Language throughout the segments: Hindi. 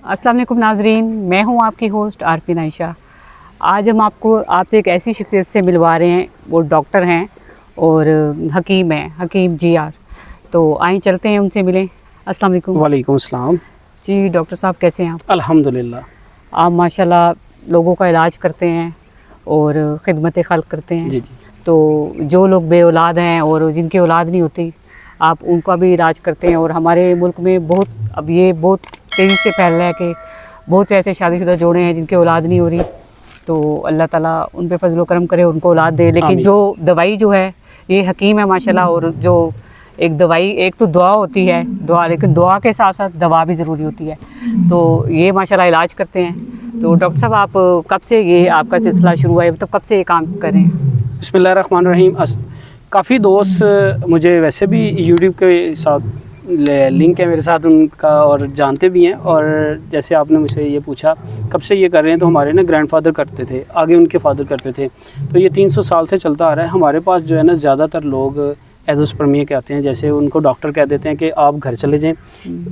अस्सलाम वालेकुम नाजरीन, मैं हूं आपकी होस्ट आरफीन आयशा। आज हम आपसे एक ऐसी शख्सियत से मिलवा रहे हैं। वो डॉक्टर हैं और हकीम हैं, हकीम GR। तो आइए चलते हैं, उनसे मिलें। अस्सलाम वालेकुम। वालेकुम अस्सलाम। जी डॉक्टर साहब, कैसे हैं आप? अल्हम्दुलिल्लाह। आप माशाल्लाह लोगों का इलाज करते हैं और ख़िदमत खल्क़ करते हैं। जी जी। तो जो लोग बे औलाद हैं और जिनकी औलाद नहीं होती, आप उनका भी इलाज करते हैं। और हमारे मुल्क में बहुत तेज़ी से फैल रहा है कि बहुत से ऐसे शादीशुदा जोड़े हैं जिनकी औलाद नहीं हो रही। तो अल्लाह ताला उन पे फजल करम करे, उनको औलाद दे। लेकिन जो दवाई जो है, ये हकीम है माशाल्लाह। और जो एक दवाई, एक तो दुआ होती है, दुआ, लेकिन दुआ के साथ साथ दवा भी ज़रूरी होती है। तो ये माशाल्लाह इलाज करते हैं। तो डॉक्टर साहब, आप कब से ये आपका सिलसिला शुरू हुआ है, मतलब कब से ये काम कर रहे हैं? बिस्मिल्लाहिर्रहमानिर्रहीम। काफ़ी दोस्त मुझे वैसे भी यूट्यूब के साथ लिंक है मेरे साथ उनका, और जानते भी हैं। और जैसे आपने मुझसे ये पूछा कब से ये कर रहे हैं, तो हमारे ना ग्रैंडफादर करते थे, आगे उनके फादर करते थे। तो ये 300 साल से चलता आ रहा है। हमारे पास जो है ना, ज़्यादातर लोग एज़ोस्पर्मिया के आते हैं। जैसे उनको डॉक्टर कह देते हैं कि आप घर चले जाएं,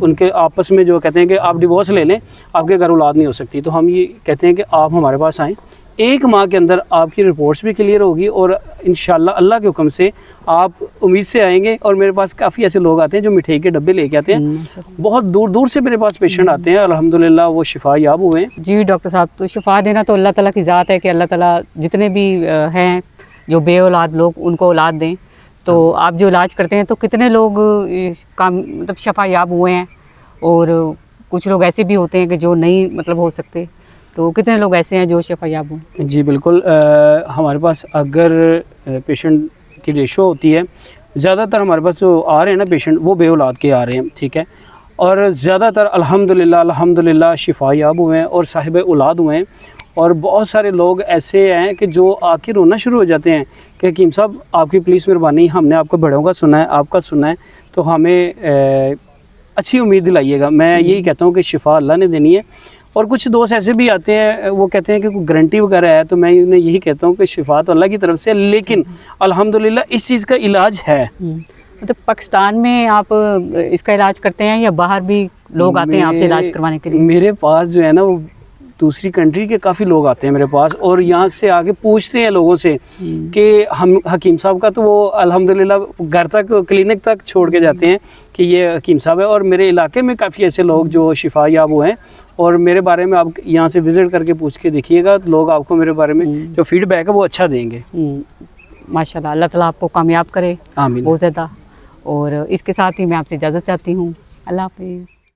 उनके आपस में जो कहते हैं कि आप डिवोर्स ले लें, आपके घर औलाद नहीं हो सकती। तो हम ये कहते हैं कि आप हमारे पास आएँ, 1 माह के अंदर आपकी रिपोर्ट्स भी क्लियर होगी और इंशाल्लाह अल्लाह के हुक्म से आप उम्मीद से आएंगे। और मेरे पास काफ़ी ऐसे लोग आते हैं जो मिठाई के डब्बे लेके आते हैं। बहुत दूर दूर से मेरे पास पेशेंट आते हैं, अल्हम्दुलिल्लाह वो शिफा याब हुए हैं। जी डॉक्टर साहब, तो शिफा देना तो अल्लाह ताला की ज़ात है कि अल्लाह ताला जितने भी हैं जो बे औलाद लोग, उनको औलाद दें। तो आप जो इलाज करते हैं, तो कितने लोग मतलब शिफा याब हुए हैं? और कुछ लोग ऐसे भी होते हैं कि जो नहीं मतलब हो सकते, तो कितने लोग ऐसे हैं जो शिफा याब हों? जी बिल्कुल। हमारे पास अगर पेशेंट की रेशो होती है, ज़्यादातर हमारे पास जो आ रहे हैं ना पेशेंट, वो बे औलाद के आ रहे हैं, ठीक है। और ज़्यादातर अल्हम्दुलिल्लाह शिफा याब हुए हैं और साहिब औलाद हुए हैं। और बहुत सारे लोग ऐसे हैं कि जो आके रोना शुरू हो जाते हैं कि हकीम साहब आपकी प्लीज़ मेहरबानी, हमने आपको बड़ों का सुना है, आपका सुना है, तो हमें अच्छी उम्मीद दिलाइएगा। मैं यही कहता हूँ कि शिफा अल्लाह ने देनी है। और कुछ दोस्त ऐसे भी आते हैं, वो कहते हैं कि कोई गारंटी वगैरह है, तो मैं उन्हें यही कहता हूँ कि शिफा तो अल्लाह की तरफ से है, लेकिन अल्हम्दुलिल्लाह इस चीज़ का इलाज है। मतलब पाकिस्तान में आप इसका इलाज करते हैं या बाहर भी लोग आते हैं आपसे इलाज करवाने के लिए? मेरे पास जो है ना, वो दूसरी कंट्री के काफ़ी लोग आते हैं मेरे पास, और यहाँ से आके पूछते हैं लोगों से कि हम हकीम साहब का, तो वो अल्हम्दुलिल्लाह घर तक, क्लिनिक तक छोड़ के जाते हैं कि ये हकीम साहब है। और मेरे इलाके में काफ़ी ऐसे लोग जो शिफा याब हुए हैं। और मेरे बारे में आप यहाँ से विज़िट करके पूछ के देखिएगा, तो लोग आपको मेरे बारे में जो फीडबैक है वो अच्छा देंगे। माशाल्लाह, अल्लाह ताला आपको कामयाब करे, आमीन, बहुत ज़्यादा। और इसके साथ ही मैं आपसे इजाज़त चाहती हूँ। अल्लाह हाफ़िज़।